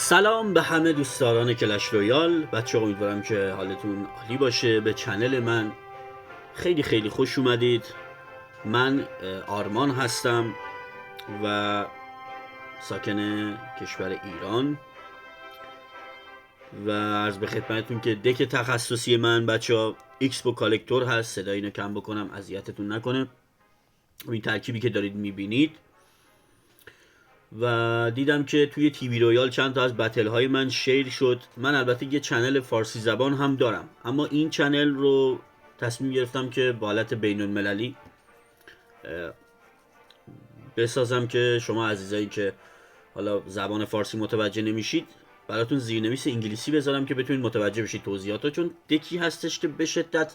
سلام به همه دوستداران کلش رویال. بچه امیدوارم که حالتون عالی باشه. به چنل من خیلی خیلی خوش اومدید. من آرمان هستم و ساکن کشور ایران و عرض به خدمتتون که دک تخصصی من بچه ها ایکسپو کالکتور هست. صدای اینو کم بکنم اذیتتون نکنه. این ترکیبی که دارید میبینید و دیدم که توی تیوی رویال چند تا از بتل های من شیر شد. من البته یه چنل فارسی زبان هم دارم، اما این چنل رو تصمیم گرفتم که با حالت بین المللی بسازم که شما عزیزایی که حالا زبان فارسی متوجه نمیشید براتون زیرنویس انگلیسی بذارم که بتونید متوجه بشید توضیحاتو، چون دکی هستش که به شدت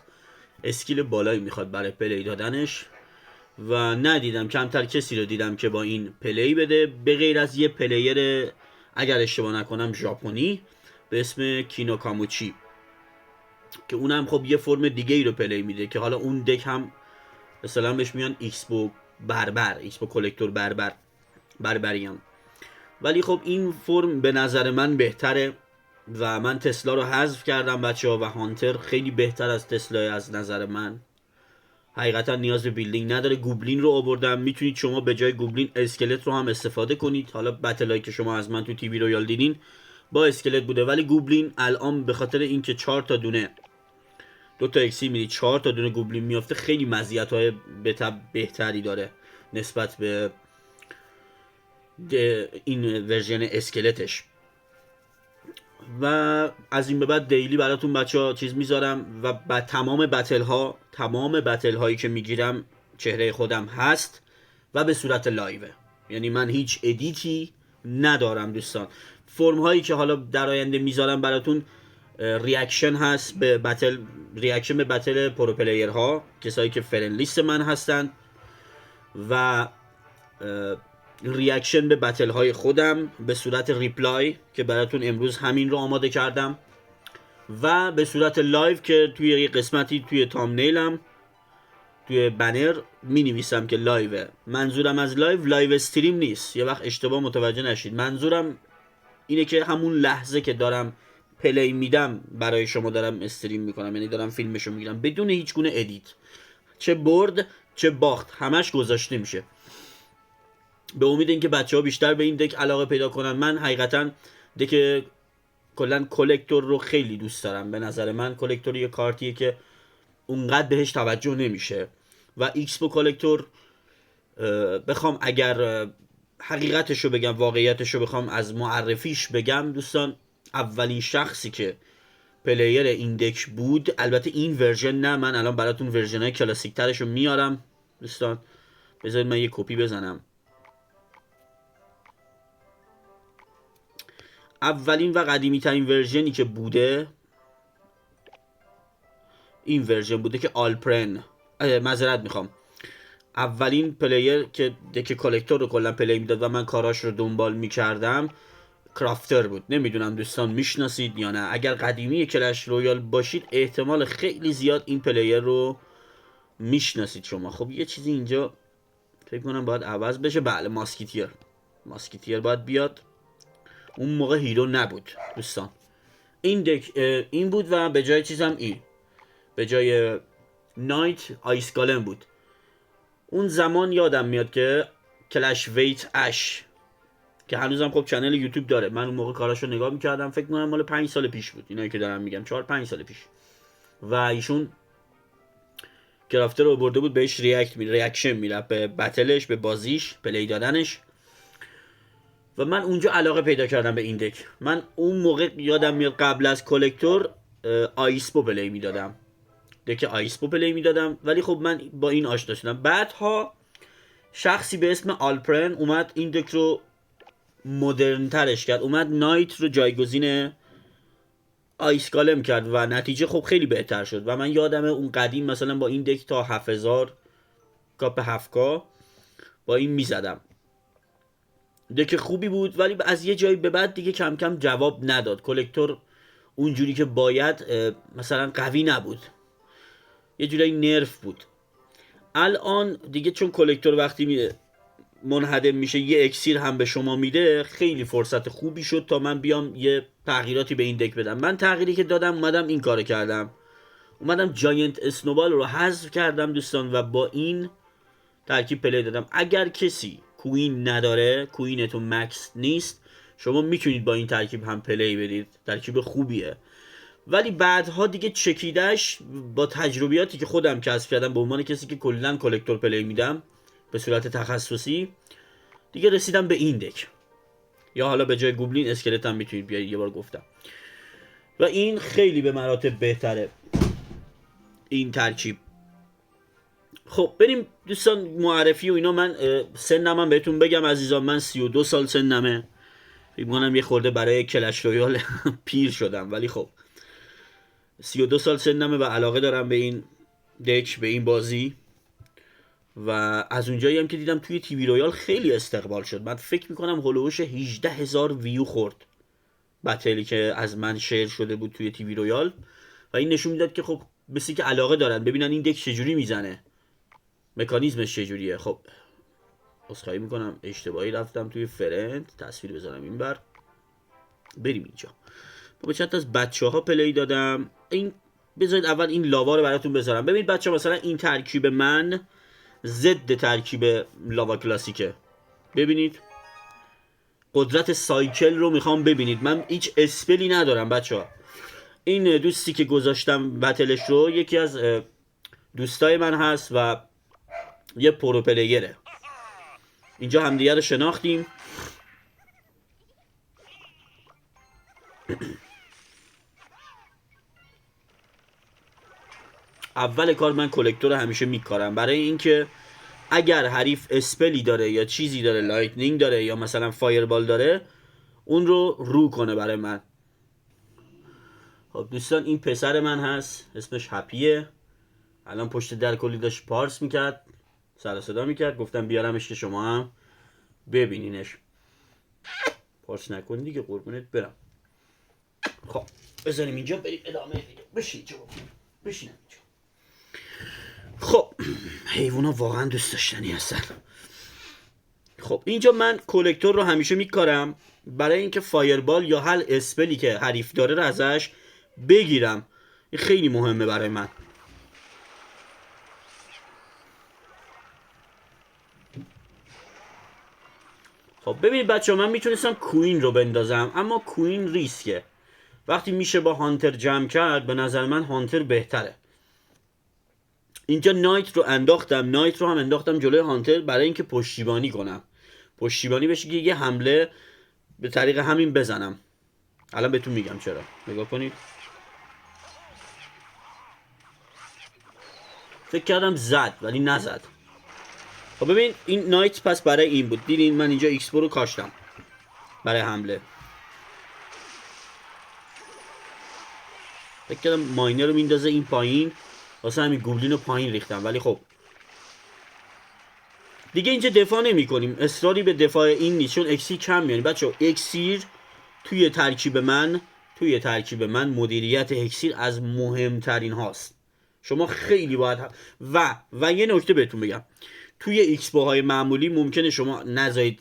اسکیل بالایی میخواد برای پلی دادنش و ندیدم، کمتر کسی رو دیدم که با این پلی بده به غیر از یه پلیر اگر اشتباه نکنم ژاپنی به اسم کینو کاموچی که اونم خب یه فرم دیگه ای رو پلی میده که حالا اون دک هم مثلا بهش میان ایکسپو بربر، ایکسپو کلکتور بربریان، ولی خب این فرم به نظر من بهتره و من تسلا رو حذف کردم بچه ها و هانتر خیلی بهتر از تسلا از نظر من. حقیقتا نیاز به بیلدینگ نداره. گوبلین رو آوردم، میتونید شما به جای گوبلین اسکلت رو هم استفاده کنید. حالا بتلایی که شما از من تو تیوی رویال دیدین با اسکلت بوده، ولی گوبلین الان به خاطر اینکه 4 تا دونه 2 تا اکسی میدید 4 تا دونه گوبلین میافته خیلی مزیت‌های بهتری داره نسبت به این ورژن اسکلتش. و از این به بعد دیلی براتون بچه ها چیز میذارم و تمام بتل هایی که میگیرم چهره خودم هست و به صورت لایوه، یعنی من هیچ ادیتی ندارم دوستان. فرم هایی که حالا در آینده میذارم براتون ریاکشن هست به بتل، ریاکشن به بتل پرو پلیر ها، کسایی که فرند لیست من هستن، و ریاکشن به بتل های خودم به صورت ریپلای که براتون امروز همین رو آماده کردم، و به صورت لایو که توی یه قسمتی توی تامنیلم توی بنر می نویسم که لایوه. منظورم از لایو استریم نیست، یه وقت اشتباه متوجه نشید. منظورم اینه که همون لحظه که دارم پلی میدم برای شما دارم استریم میکنم، یعنی دارم فیلمشو میگیرم بدون هیچ گونه ادیت، چه برد چه باخت همش گذاشته میشه. به امید اینکه بچه‌ها بیشتر به این دک علاقه پیدا کنن. من حقیقتا دک کلا کلکتور رو خیلی دوست دارم. به نظر من کلکتور یه کارتیه که اونقدر بهش توجه نمیشه و ایکسپو کلکتور بخوام اگر حقیقتشو بگم، واقعیتشو بخوام از معرفیش بگم دوستان، اولین شخصی که پلیر این دک بود، البته این ورژن نه، من الان براتون ورژن‌های کلاسیک ترشو میارم دوستان. بذارید من یه کپی بزنم. اولین و قدیمی ترین ورژنی که بوده این ورژن بوده که آلپرن، معذرت میخوام، اولین پلیر که دک کالکتور رو کلا پلی میداد و من کاراش رو دنبال میکردم کرافتر بود. نمیدونم دوستان میشناسید یا نه. اگر قدیمی کلش رویال باشید احتمال خیلی زیاد این پلیر رو میشناسید شما. خب یه چیزی اینجا فکر کنم باید عوض بشه. بله، ماسکیتیر باید بیاد. اون موقع هیرو نبود دوستان. این دک این بود و به جای چیزم این، به جای نایت آیس گالم بود. اون زمان یادم میاد که کلش ویت اش که هنوزم خب چنل یوتیوب داره، من اون موقع کاراشو نگاه میکردم. فکر کنم مال 5 سال پیش بود اینایی که دارم میگم، 4-5 سال پیش. و ایشون کرافتر رو برده بود بهش ریاکشن میرفت به بتلش، به بازیش، پلی دادنش، و من اونجا علاقه پیدا کردم به این دک. من اون موقع یادم میاد قبل از کلکتور آیسپو پلی میدادم، دک آیسپو پلی میدادم، ولی خب من با این آشنا شدم. بعدها شخصی به اسم آلپرن اومد این دک رو مدرن ترش کرد، اومد نایت رو جایگزین آیس گالم کرد و نتیجه خب خیلی بهتر شد. و من یادمه اون قدیم مثلا با این دک تا 7000 کاپ 7K با این میزدم. دک خوبی بود ولی از یه جایی به بعد دیگه کم کم جواب نداد. کلکتور اونجوری که باید مثلا قوی نبود، یه جورایی نرف بود. الان دیگه چون کلکتور وقتی منهدم میشه یه اکسیر هم به شما میده، خیلی فرصت خوبی شد تا من بیام یه تغییراتی به این دک بدم. من تغییری که دادم اومدم این کارو کردم، اومدم جاینت اسنوبال رو حذف کردم دوستان و با این ترکیب پلی دادم. اگر کسی کوین نداره، کوینتون مکس نیست، شما میتونید با این ترکیب هم پلی بدید، ترکیب خوبیه. ولی بعدها دیگه چکیدش با تجربیاتی که خودم کسب کردم به عنوان کسی که کلا کلکتور پلی میدم به صورت تخصصی، دیگه رسیدم به این دک. یا حالا به جای گوبلین اسکلت هم میتونید بیارید، یه بار گفتم. و این خیلی به مراتب بهتره این ترکیب. خب بریم دوستان معرفی و اینا. من سنم هم بهتون بگم عزیزان، من 32 سال سنمه. فکر می‌کنم یه خورده برای کلش رویال پیر شدم، ولی خب 32 سال سنمه و علاقه دارم به این دک، به این بازی. و از اونجایی هم که دیدم توی تیوی رویال خیلی استقبال شد. من فکر میکنم هلوش 18,000 ویو خورد بتلی که از من شیر شده بود توی تیوی رویال و این نشون میداد که خب بسی که علاقه دارن ببینن این دک چجوری میزنه، مکانیزمش چجوریه. خب عذرخواهی میکنم اشتباهی رفتم توی فرند، تصویر بذارم این بر. بریم اینجا. با چند تا از بچه‌ها پلی دادم. این بذارید اول این لاوا رو براتون بذارم. ببینید بچه‌ها، مثلا این ترکیب من ضد ترکیب لاوا کلاسیکه. ببینید قدرت سایکل رو میخوام ببینید. من هیچ اسپلی ندارم بچه‌ها. این دوستی که گذاشتم بتلش رو یکی از دوستای من هست و یه پرو پلیره. اینجا همدیگه رو شناختیم. اول کار من کلکتور رو همیشه میکارم برای اینکه اگر حریف اسپلی داره یا چیزی داره، لایتنینگ داره یا مثلا فایربال داره، اون رو کنه برای من. خب دوستان این پسر من هست، اسمش هپیه. الان پشت در کلی داشت پارس میکرد، سر صدا میکرد، گفتم بیارمش که شما هم ببینینش. پارس نکن دیگه قربونت برم. خب بذاریم اینجا بریم ادامه دیگه. بشین اینجا، بشینم اینجا. خب حیوونا واقعا دوست داشتنی هستن. خب اینجا من کلکتور رو همیشه میکارم برای اینکه فایربال یا هر اسپلی که حریف داره رو ازش بگیرم. این خیلی مهمه برای من. خب ببینید بچه، من میتونستم کوین رو بندازم اما کوین ریسکه. وقتی میشه با هانتر جمع کرد، به نظر من هانتر بهتره. اینجا نایت رو انداختم، نایت رو هم انداختم جلوی هانتر برای اینکه پشتیبانی کنم، پشتیبانی بشه که یه حمله به طریق همین بزنم. الان بهتون میگم چرا، نگاه کنید. فکر کردم زد ولی نزد. خب ببین این نایت پس برای این بود. دیدین من اینجا ایکس رو کاشتم برای حمله. فکر کردم ماینر رو میندازه این پایین، واسه همین گوبلین رو پایین ریختم. ولی خب دیگه اینجا دفاع نمی کنیم، اصراری به دفاع این نیست چون اکسیر کم میانی بچه. اکسیر توی ترکیب من مدیریت اکسیر از مهمترین هاست. شما خیلی باید و یه نکته بهتون بگم، توی ایکس باهای معمولی ممکنه شما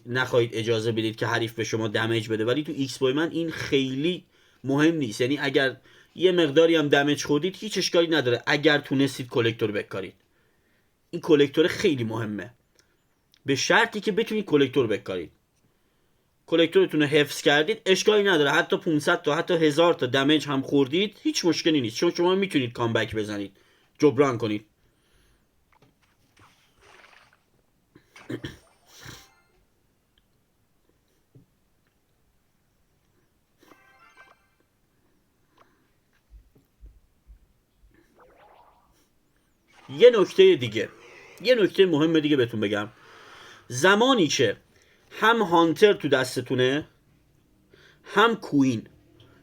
نخواهید اجازه بدید که حریف به شما دمیج بده، ولی تو ایکس بای من این خیلی مهم نیست. یعنی اگر یه مقداری هم دمیج خوردید هیچ اشکالی نداره اگر تونستید کلکتور بکارید. این کلکتور خیلی مهمه، به شرطی که بتونید کلکتور بکارید. کلکتورتون رو حفظ کردید اشکالی نداره، حتی 500 تا حتی 1000 تا دمیج هم خوردید هیچ مشکلی نیست، چون شما میتونید کامبک بزنید، جبران کنید. یه نکته مهم دیگه بهتون بگم. زمانی که هم هانتر تو دستتونه هم کوین،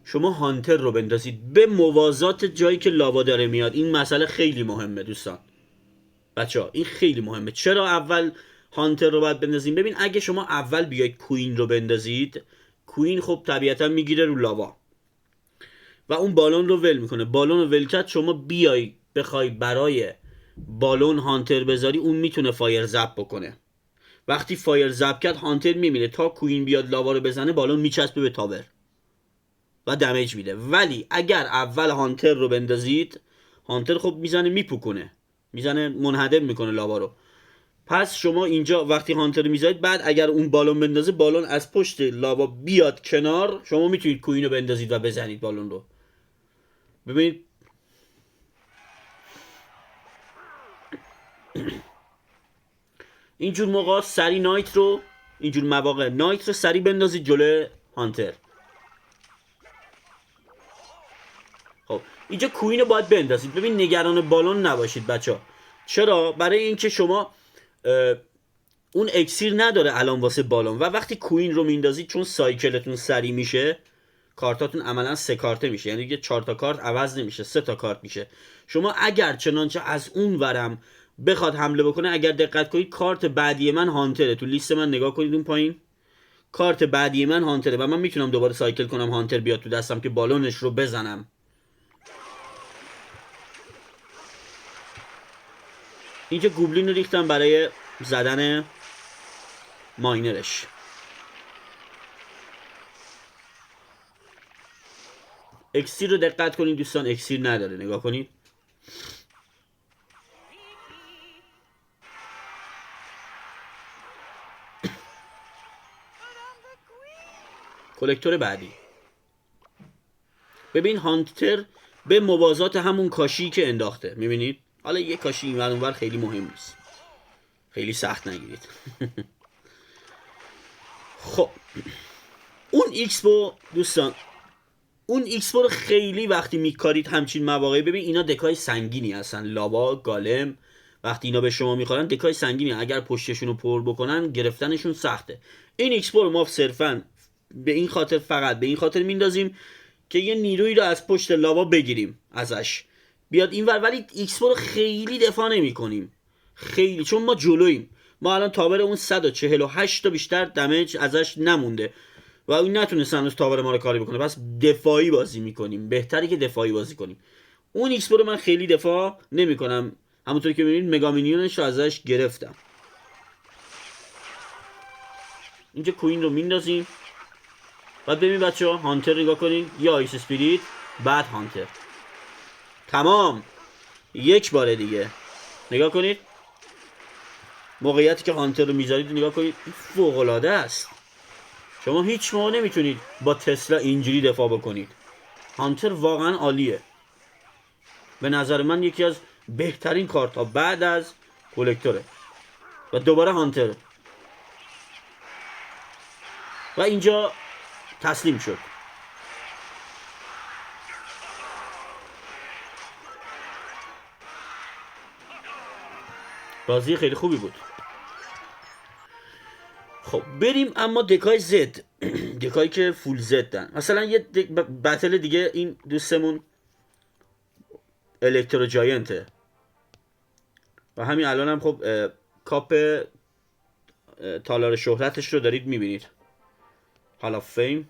شما هانتر رو بندازید به موازات جایی که لاوا داره میاد. این مسئله خیلی مهمه دوستان، بچه ها این خیلی مهمه. چرا اول هانتر رو باید بندازیم؟ ببین اگه شما اول بیاید کوین رو بندازید، کوین خب طبیعتا میگیره رو لاوا و اون بالون رو ول میکنه. بالون رو ول کرد، شما بیای بخوای برای بالون هانتر بذاری، اون میتونه فایر زب بکنه وقتی فایر زب کرد هانتر میمیره. تا کوین بیاد لاوا رو بزنه بالون میچسبه به تاور و دمیج میده. ولی اگر اول هانتر رو بندازید، هانتر خب میزنه میپوکونه، میزنه منهدم میکنه لاوا رو. پس شما اینجا وقتی هانتر میذارید، بعد اگر اون بالون بندازه، بالون از پشت لاوا بیاد کنار، شما میتونید کوین رو بندازید و بزنید بالون رو. ببینید اینجور موقع سری نایت رو، اینجور مواقع نایت رو سری بندازید جلوی هانتر. خب اینجا کوین رو باید بندازید. ببین نگران بالون نباشید بچه ها. چرا؟ برای اینکه شما اون اکسیر نداره الان واسه بالون، و وقتی کوین رو میندازید چون سایکلتون سری میشه، کارتاتون عملا 3 کارته میشه، یعنی دیگه 4 تا کارت عوض نمیشه، 3 تا کارت میشه. شما اگر چنانچه از اون ورم بخواد حمله بکنه، اگر دقت کنید کارت بعدی من هانتره. تو لیست من نگاه کنید اون پایین، کارت بعدی من هانتره و من میتونم دوباره سایکل کنم هانتر بیاد تو دستم که بالونش رو بزنم. اینجا گوبلین رو ریختم برای زدن ماینرش. اکسیر رو دقت کنید دوستان، اکسیر نداره، نگاه کنید. کلکتور بعدی. ببین هانتر به موازات همون کاشی که انداخته، میبینید؟ حالا یه کاشی این ور اونور خیلی مهم نیست، خیلی سخت نگیرید. خب اون ایکسپو دوستان، اون ایکسپو رو خیلی وقتی میکارید همچین مواقعی، ببین اینا دکای سنگینی هستن، لاوا، گالم، وقتی اینا به شما میخورن دکای سنگینی، اگر پشتشون رو پر بکنن گرفتنشون سخته. این ایکسپو رو ما صرفا به این خاطر، فقط به این خاطر میندازیم که یه نیرویی رو از پشت لاوا بگیریم ازش بیاد اینور، ولی ایکسپو رو خیلی دفاع نمی کنیم، خیلی، چون ما جلوییم. ما الان تاور اون 148 تا بیشتر دمیج ازش نمونده و اون نتونست هنوز تاور ما رو کاری بکنه، پس دفاعی بازی میکنیم، بهتره که دفاعی بازی کنیم. اون ایکسپو رو من خیلی دفاع نمی کنم، همونطور که میبینید مگامینیونش رو ازش گرفتم. اینجا کوین رو میندازیم. بعد ببین بچه ها، هانتر نگاه کنین، یا آیس اسپریت بعد هانتر، تمام. یک بار دیگه نگاه کنید موقعیتی که هانتر رو میذارید، نگاه کنید، فوق العاده است. شما هیچ موقع نمیتونید با تسلا اینجوری دفاع بکنید. هانتر واقعا عالیه، به نظر من یکی از بهترین کارت ها بعد از کلکتوره. و دوباره هانتر و اینجا تسلیم شد. بازی خیلی خوبی بود. خب بریم اما دکای زد. دکایی که فول زدن، مثلا یه بتل دیگه، این دوستمون الکترو جاینته و همین الان هم خب کاپ تالار شهرتش رو دارید میبینید، هال آف فیم،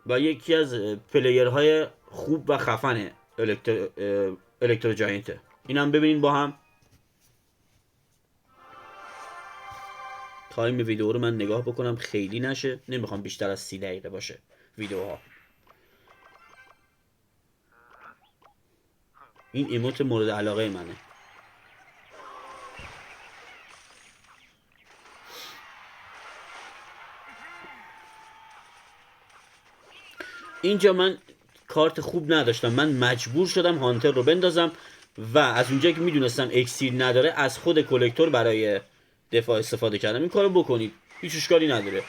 و یکی از پلیرهای خوب و خفن الکترو جاینته. این هم ببینید با هم. تایم ویدیو رو من نگاه بکنم خیلی نشه، نمیخوام بیشتر از 30 دقیقه باشه ویدیوها. این ایموت مورد علاقه منه. اینجا من کارت خوب نداشتم، من مجبور شدم هانتر رو بندازم و از اونجایی که میدونستم اکسیر نداره، از خود کلکتور برای دفاع استفاده کردم. این کارو بکنید، هیچ اشکالی نداره.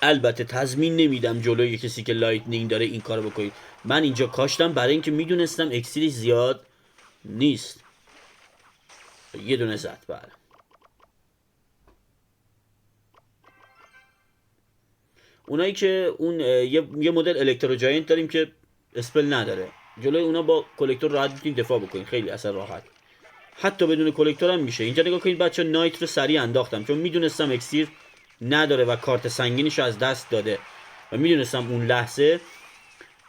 البته تضمین نمیدم جلوی کسی که لایتنینگ داره این کارو بکنید. من اینجا کاشتم برای اینکه میدونستم اکسیرش زیاد نیست. یه دونه زد. بله اونایی که اون یه مدل الکترو جاینت داریم که اسپل نداره، جلوی اونا با کلکتور راحت میتونید دفاع بکنید، خیلی اصلا راحت، حتی بدون کلکتور هم میشه. اینجا نگاه کنید بچه، نایت رو سریع انداختم چون میدونستم اکسیر نداره و کارت سنگینش از دست داده و میدونستم اون لحظه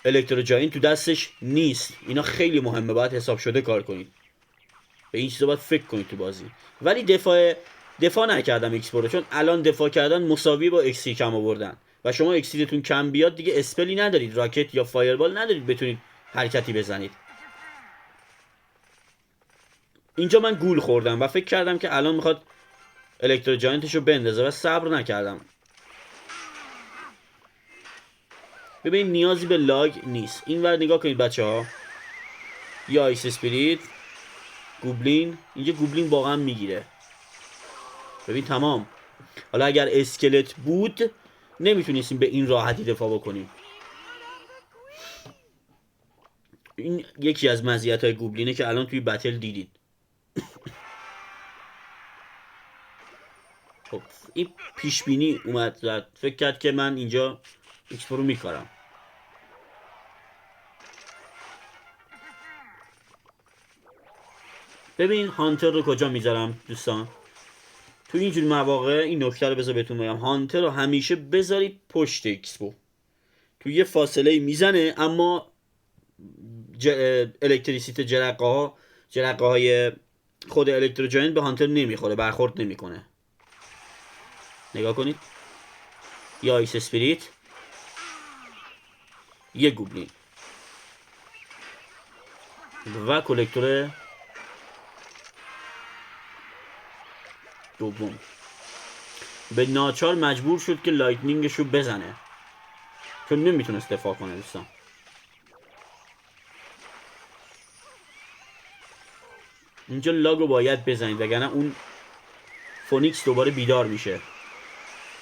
الکترو جاینت تو دستش نیست. اینا خیلی مهمه، باید حساب شده کار کنید. به این چیزا باید فکر کنید تو بازی. ولی دفاع نکردم ایکس رو، چون الان دفاع کردن مساوی با اکسی کم آوردن و شما اکسیتون کم بیاد دیگه اسپلی ندارید، راکت یا فایربال ندارید بتونید حرکتی بزنید. اینجا من گول خوردم و فکر کردم که الان میخواد الکترو جاینتشو بندازه و صبر نکردم. ببین نیازی به لاگ نیست. اینور نگاه کنید بچه ها، یا آیس اسپریت، گوبلین. اینجا گوبلین واقعا میگیره. ببین تمام. حالا اگر اسکلت بود نمیتونستیم به این راحتی دفاع بکنیم. این یکی از مزیت‌های گوبلینه که الان توی بتل دیدید. خب این پیش بینی اومد زد، فکر کرد که من اینجا ایکس رو میکارم. ببین هانتر رو کجا میذارم دوستان؟ تو اینجور مواقع این نکته رو بذار بهتون بگم، هانتر رو همیشه بذارید پشت ایکسپو. تو یه فاصله میزنه اما الکتریسیته جرقه های خود الکتروجاینت به هانتر نمیخوره، برخورد نمیکنه. نگاه کنید، یا آیس اسپریت، یه گوبلین و کلکتور دوم. به ناچار مجبور شد که لایتنینگشو بزنه چون نمیتونست دفاع کنه دوستان. اینجا لاگو باید بزنید وگرنه اون فونیکس دوباره بیدار میشه.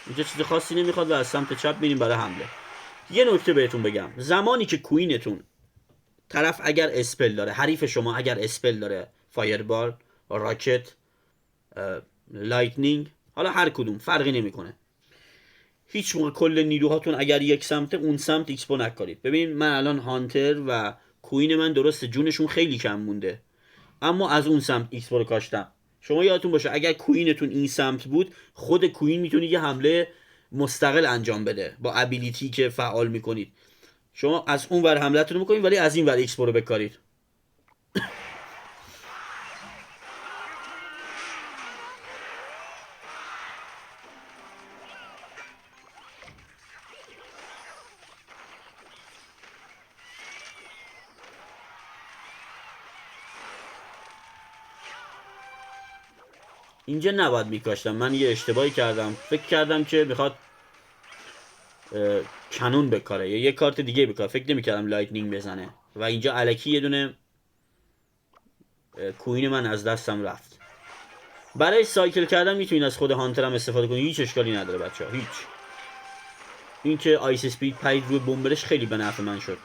اینجا چیز خاصی نمیخواد و از سمت چپ میریم برای حمله. یه نکته بهتون بگم، زمانی که کوینتون طرف اگر اسپل داره، حریف شما اگر اسپل داره، فایربال، راکت، لایتنینگ، حالا هر کدوم فرقی نمیکنه، هیچ موقع کل نیروهاتون اگر یک سمته اون سمت ایکسپو نکارید. ببین من الان هانتر و کوین من درسته جونشون خیلی کم مونده اما از اون سمت ایکسپو رو کاشتم. شما یادتون باشه اگر کوینتون این سمت بود، خود کوین میتونه یه حمله مستقل انجام بده با ابیلیتی که فعال میکنید. شما از اون ور حملتون رو میکنید ولی از این ور ایکسپو رو بکارید. اینجا نباید میکاشتم، من یه اشتباهی کردم. فکر کردم که میخواد کنون بکاره یا یه کارت دیگه بکاره، فکر نمیکردم لایتنینگ بزنه و اینجا الکی یه دونه کوین من از دستم رفت. برای سایکل کردن میتونید از خود هانتر هم استفاده کنید، هیچ اشکالی نداره بچه ها، هیچ. این که آیس اسپید پرید روی بمبرش خیلی به نفع من شد.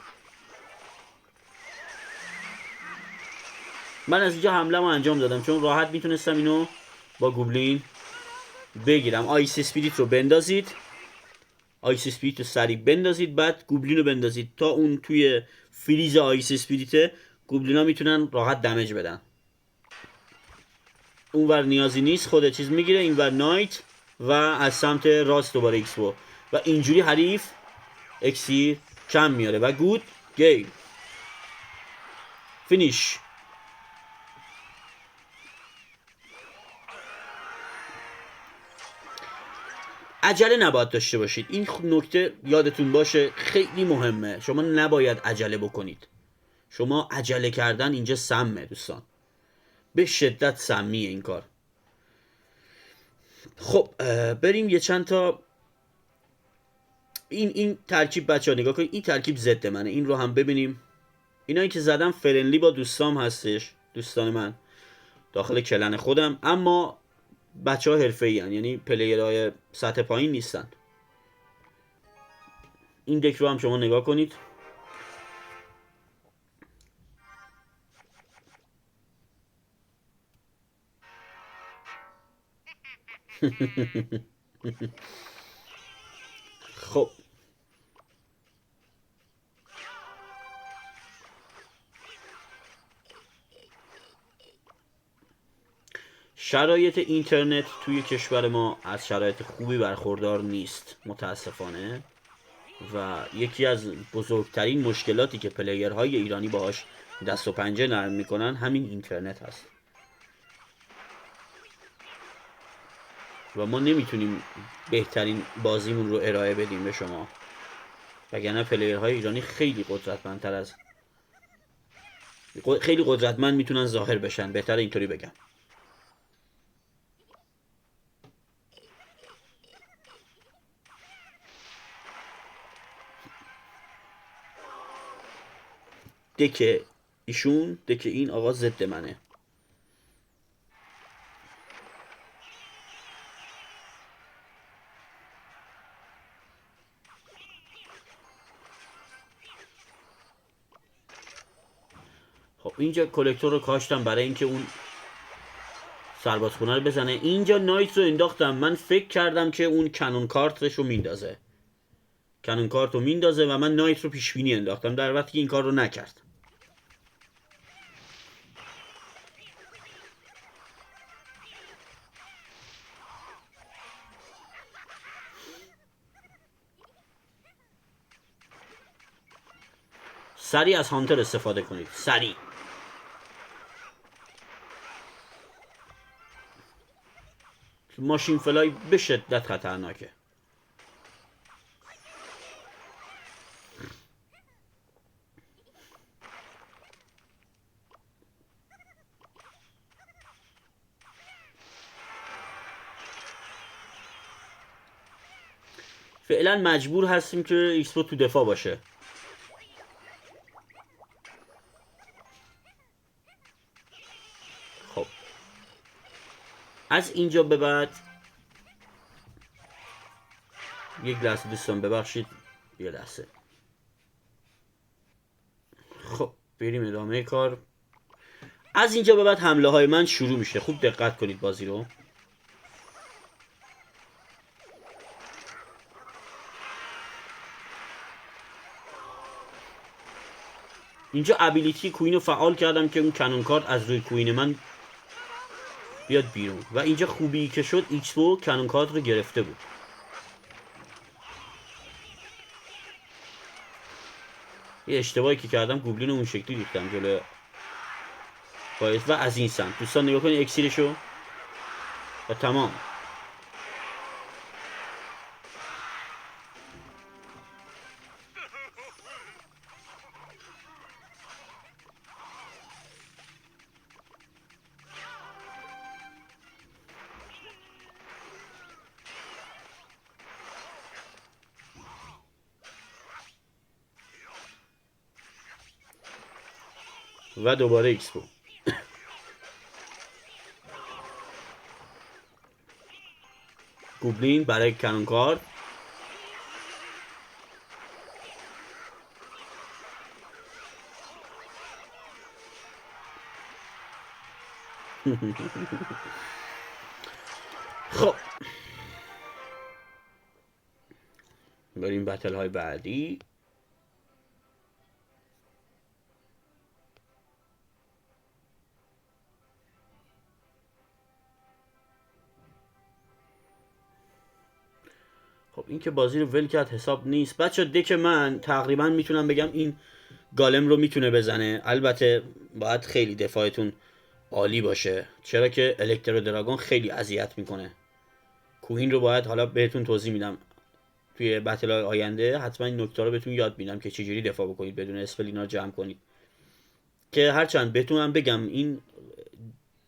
من از اینجا حمله رو انجام دادم چون راحت میتونستم اینو با گوبلین بگیرم. آیس اسپیریت رو بندازید، آیس اسپیریت رو سریع بندازید، بعد گوبلین رو بندازید تا اون توی فریز آیس اسپیریت گوبلین ها میتونن راحت دمج بدن. اونور نیازی نیست، خود چیز میگیره، اینور نایت و از سمت راست دوباره ایکسپو و اینجوری حریف اکسیر کم میاره و گود گیم فینیش. عجله نباید داشته باشید، این نکته یادتون باشه خیلی مهمه. شما نباید عجله بکنید. شما عجله کردن اینجا سمه دوستان، به شدت سمیه این کار. خب بریم یه چند تا این ترکیب بچه ها نگاه کنید، این ترکیب ضد منه، این رو هم ببینیم. اینایی که زدم فرنلی با دوستام هستش، دوستان من داخل کلن خودم، اما بچه ها حرفه ای هن. یعنی پلیرهای سطح پایین نیستن. این دک رو هم شما نگاه کنید. خب شرایط اینترنت توی کشور ما از شرایط خوبی برخوردار نیست متاسفانه و یکی از بزرگترین مشکلاتی که پلیرهای ایرانی باهاش دست و پنجه نرم میکنن همین اینترنت هست. و ما نمیتونیم بهترین بازیمون رو ارائه بدیم به شما، وگرنه پلیرهای ایرانی خیلی قدرتمندتر از خیلی قدرتمند میتونن ظاهر بشن، بهتر اینطوری بگم. دک ایشون، دک این آقا ضد منه. خب اینجا کلکتور رو کاشتم برای اینکه اون سربازخونه رو بزنه. اینجا نایت رو انداختم، من فکر کردم که اون کنون کارتش رو میندازه، کنون کارت رو میندازه و من نایت رو پیش بینی انداختم، در وقتی این کار رو نکرد. سریع از هانتر استفاده کنید، سریع. ماشین فلای به شدت خطرناکه. فعلا مجبور هستیم که ایکسپو تو دفاع باشه. خب از اینجا به بعد یک لحظه دوستان ببخشید، یه لحظه. خب بریم ادامه کار. از اینجا به بعد حمله های من شروع میشه، خوب دقت کنید بازی رو. اینجا ابیلیتی کوین رو فعال کردم که اون کنون کارت از روی کوین من بیاد بیرون و اینجا خوبی که شد ایکسپو کنون کارت رو گرفته بود. یه اشتباهی که کردم گوبلین رو اون شکلی ریختم جلو باید و از این سمت. دوستان نگاه کنید اکسیرشو و تمام. و دوباره ایکسپو. گوبلین برای کنون کارت. خب بریم بتل های بعدی. خب این که بازی رو ول کرد حساب نیست بچه. دک من تقریبا میتونم بگم این گالم رو میتونه بزنه، البته باید خیلی دفاعتون عالی باشه، چرا که الکترو دراگون خیلی اذیت میکنه. کوین رو باید حالا بهتون توضیح میدم توی بتل های آینده، حتما این نکته رو بهتون یاد میدم که چجوری دفاع بکنید بدون اسپل اینا رو جمع کنید. که هرچند بهتونم بگم این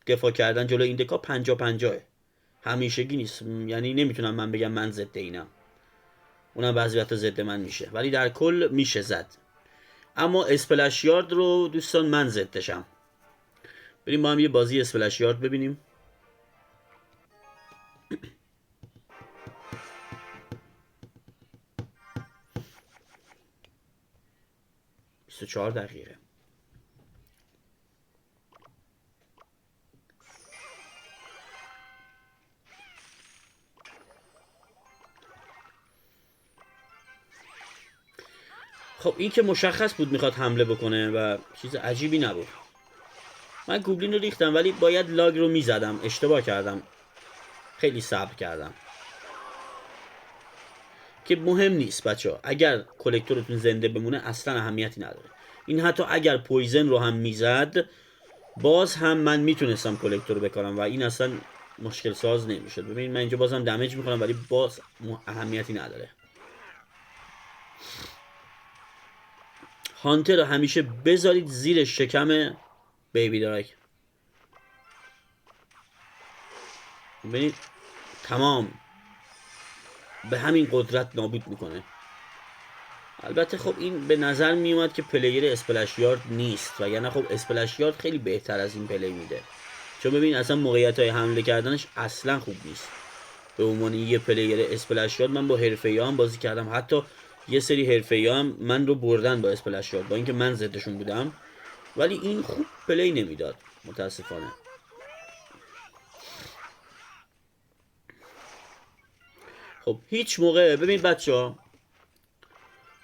دفاع کردن جلو این دکا 50-50 همیشگی نیست، یعنی نمیتونم من بگم من ضد اینم، اونم بعضی وقتا ضد من میشه، ولی در کل میشه زد. اما اسپلش یارد رو دوستان من ضدشم. بریم با هم یه بازی اسپلش یارد ببینیم. 24 دقیقه. خب این که مشخص بود میخواد حمله بکنه و چیز عجیبی نبود. من گوبلین رو ریختم ولی باید لاگ رو میزدم، اشتباه کردم، خیلی صبر کردم که مهم نیست بچه ها. اگر کلکتورتون زنده بمونه اصلا اهمیتی نداره. این حتی اگر پویزن رو هم میزد باز هم من میتونستم کلکتور رو بکارم و این اصلا مشکل ساز نمیشد. ببین من اینجا بازم دمیج میکنم ولی باز اهمیتی نداره. هانتر رو همیشه بذارید زیر شکم بیبی دراک. ببینید تمام به همین قدرت نابود میکنه. البته خب این به نظر میومد که پلیر اسپلش یارد نیست، وگرنه خب اسپلش یارد خیلی بهتر از این پلی میده. چون ببین اصلا موقعیت های حمله کردنش اصلا خوب نیست. به عنوان یه پلیر اسپلش یارد من با حرفه‌ای هم بازی کردم، حتی یه سری حرفه‌ای هم من رو بردن با اسپلش یارد، با اینکه من ضدشون بودم، ولی این خوب پلی نمیداد متاسفانه. خب هیچ موقع ببین بچه‌ها،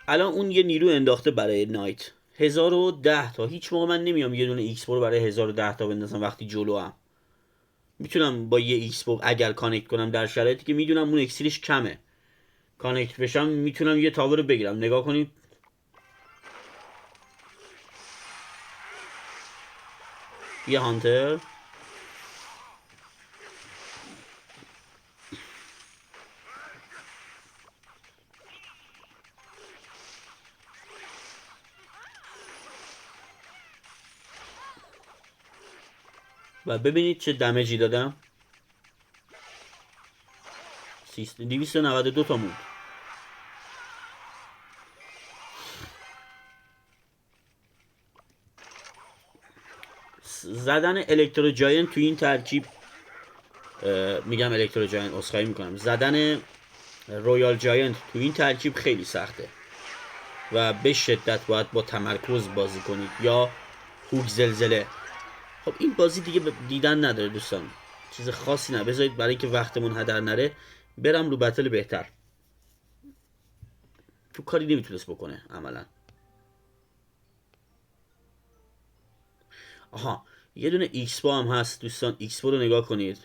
الان اون یه نیرو انداخته برای نایت 1010 تا. هیچ موقع من نمیام یه دونه ایکس برو برای 1010 تا بندازم وقتی جلو هم. میتونم با یه ایکس برو اگر کانکت کنم در شرایطی که میدونم اون اکسیرش کمه کانکت بشم، میتونم یه تاور رو بگیرم. نگاه کنید یه هانتر و ببینید چه دمیجی دادم. 292 تا موند. زدن الکترو جاینت تو این ترکیب، میگم الکترو جاینت، اسخای میکنم، زدن رویال جاینت تو این ترکیب خیلی سخته و به شدت باید با تمرکز بازی کنید یا هوک زلزله. خب این بازی دیگه دیدن نداره دوستان، چیز خاصی نه. بذارید برای که وقتمون هدر نره برم رو بتل بهتر. تو کاری نمیتونست بکنه عملا. آها یه دونه ایکس با هم هست دوستان، ایکس با رو نگاه کنید.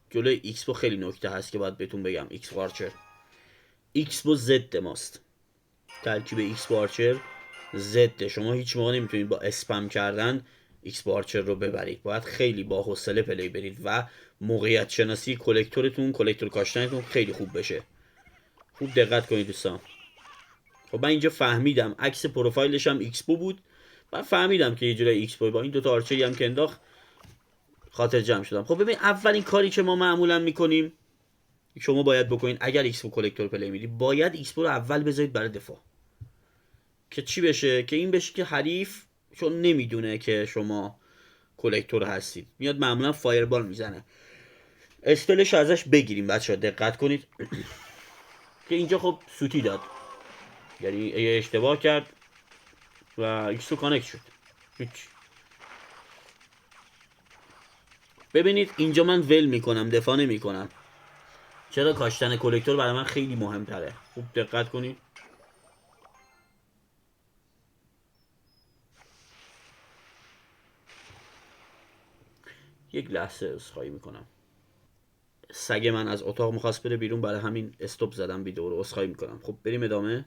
جلوی ایکس با خیلی نکته هست که باید بهتون بگم. ایکس با آرچر، ایکس با زد ماست. ترکیب ایکس با آرچر زده. شما هیچ موقع نمیتونید با اسپم کردن ایکس با آرچر رو ببرید. باید خیلی با حوصله پلی برید و موقعیت شناسی کلکتورتون، کلکتور کاشتنتون خیلی خوب بشه. خوب دقت کنید دوستان. خب من اینجا فهمیدم عکس پروفایلش هم ایکس بود. من فهمیدم که یه جورای ایکس با این دوتا آرچری هم که انداخت خاطر جمع شدم. خب ببین اولین کاری که ما معمولا میکنیم، شما باید بکنید اگر ایکس کلکتور پلی میدی، باید ایکس رو اول بذارید برای دفاع. که چی بشه؟ که این بشه که حریف چون نمیدونه که شما کلکتور هستید میاد معمولا فایربال میزنه. اسپلش ازش بگیریم بچه ها، دقت کنید که اینجا خب سوتی داد، یعنی اشتباه کرد و ایکس رو کانکت شد. هیچ. ببینید اینجا من ول میکنم، دفاع نمیکنم. چرا؟ کاشتن کلکتور برای من خیلی مهمتره. خوب دقت کنید. یک لحظه عذرخواهی میکنم، سگ من از اتاق میخواست بره بیرون، برای همین استوب زدم ویدیو رو. عذرخواهی میکنم. خب بریم ادامه.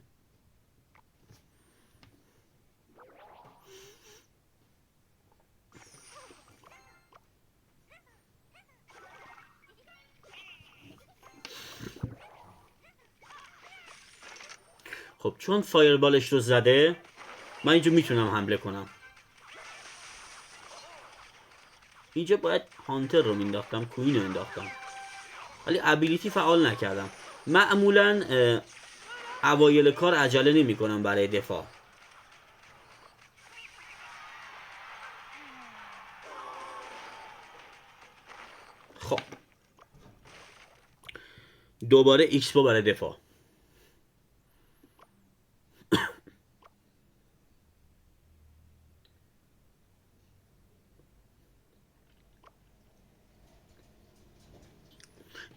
خب چون فایربالش رو زده من اینجا میتونم حمله کنم. اینجا باید هانتر رو مینداختم، کوین رو انداختم، ولی ابیلیتی فعال نکردم. معمولا اوایل کار عجله نمی کنم برای دفاع. خب دوباره ایکس با برای دفاع.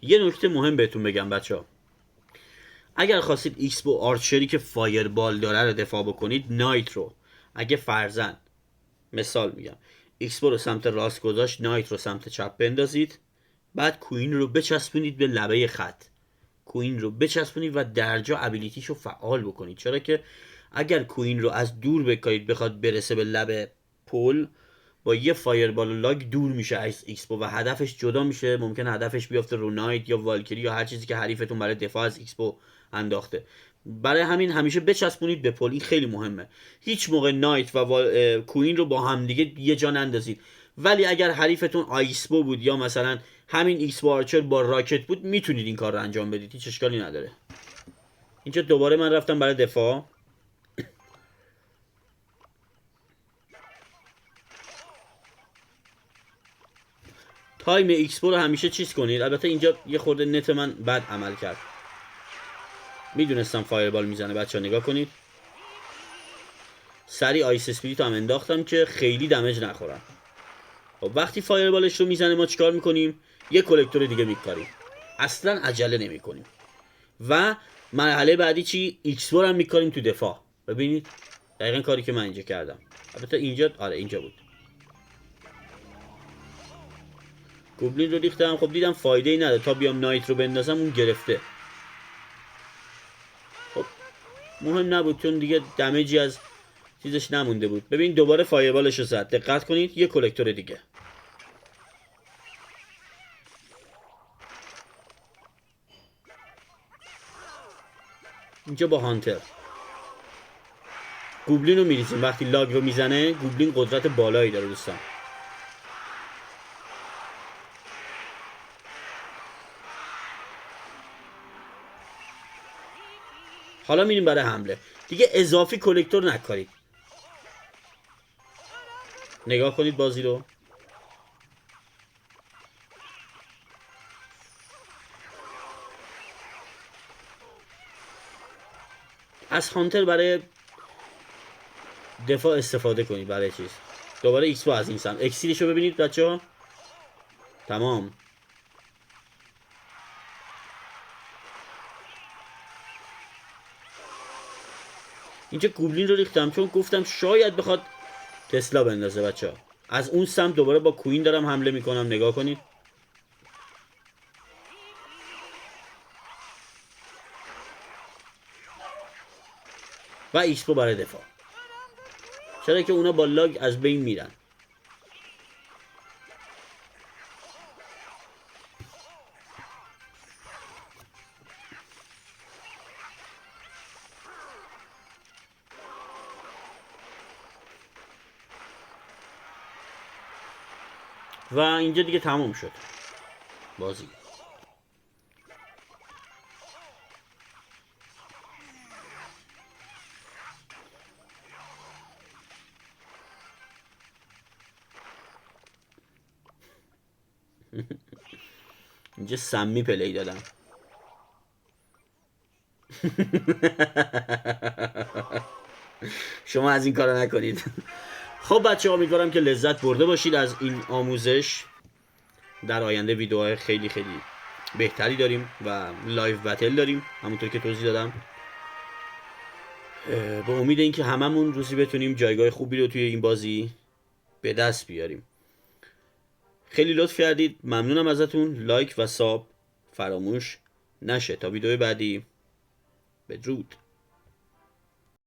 یه نکته مهم بهتون بگم بچه ها، اگر خواستید ایکس با آرچری که فایربال داره رو دفاع بکنید، نایت رو اگه فرزن مثال میگم ایکس رو سمت راست گذاشت، نایت رو سمت چپ بندازید، بعد کوین رو بچسبونید به لبه خط، کوین رو بچسبونید و درجا ابیلیتیش رو فعال بکنید. چرا که اگر کوین رو از دور بکارید بخواد برسه به لب پل، با یه فایربال لاگ دور میشه از ایکسپو و هدفش جدا میشه. ممکن هدفش بیافته رو نایت یا والکری یا هر چیزی که حریفتون برای دفاع از ایکسپو انداخته. برای همین همیشه بچسبونید به پل، این خیلی مهمه. هیچ موقع نایت و کوین رو با همدیگه یه جا نندازید. ولی اگر حریفتون آیسپو بود یا مثلا همین ایکسپو آرچر با راکت بود، میتونید این کار رو انجام بدید، هیچ اشکالی نداره. اینجا دوباره من رفتم برای دفاع. تایم ایکسپو رو همیشه چیز کنید. البته اینجا یه خورده نت من بد عمل کرد، میدونستم فایربال میزنه. بچه ها نگاه کنید، سری آیس اسپریت هم انداختم که خیلی دمج نخورم. خب وقتی فایربالش رو میزنه ما چیکار میکنیم؟ یه کلکتور دیگه میکاریم، اصلا عجله نمیکنیم. و مرحله بعدی چی؟ ایکسپو هم میکاریم تو دفاع. ببینید دقیقا کاری که من اینجا کردم. البته اینجا اینجا بود. گوبلین رو ریختم. خب دیدم فایده ای نداره، تا بیام نایت رو بندازم اون گرفته. خب مهم نبود چون دیگه دمیجی از چیزش نمونده بود. ببین دوباره فایربالش رو زد. دقت کنید یه کلکتور دیگه. اینجا با هانتر گوبلین رو میریزیم. وقتی لاگ رو میزنه گوبلین قدرت بالایی داره دوستان. حالا میریم برای حمله. دیگه اضافی کلکتور نکارید. نگاه کنید بازی رو. از هانتر برای دفاع استفاده کنید. برای چیز دوباره ایکس با از این سم اکسیرش رو ببینید بچه ها. تمام. اینجا گوبلین رو ریختم چون گفتم شاید بخواد تسلا بندازه بچه ها. از اون سمت دوباره با کوین دارم حمله میکنم. نگاه کنید. و ایکسپو برای دفاع، چرا که اونا با لاگ از بین میرن. و اینجا دیگه تمام شد بازی. اینجا سمی پلی دادم. شما از این کارا نکنید. خب بچه ها امیدوارم که لذت برده باشید از این آموزش. در آینده ویدیوهای خیلی خیلی بهتری داریم و لایو بتل داریم همونطور که توضیح دادم. با امید اینکه هممون روزی بتونیم جایگاه خوبی رو توی این بازی به دست بیاریم. خیلی لطف کردید، ممنونم ازتون. لایک و ساب فراموش نشه. تا ویدیو بعدی، بدرود.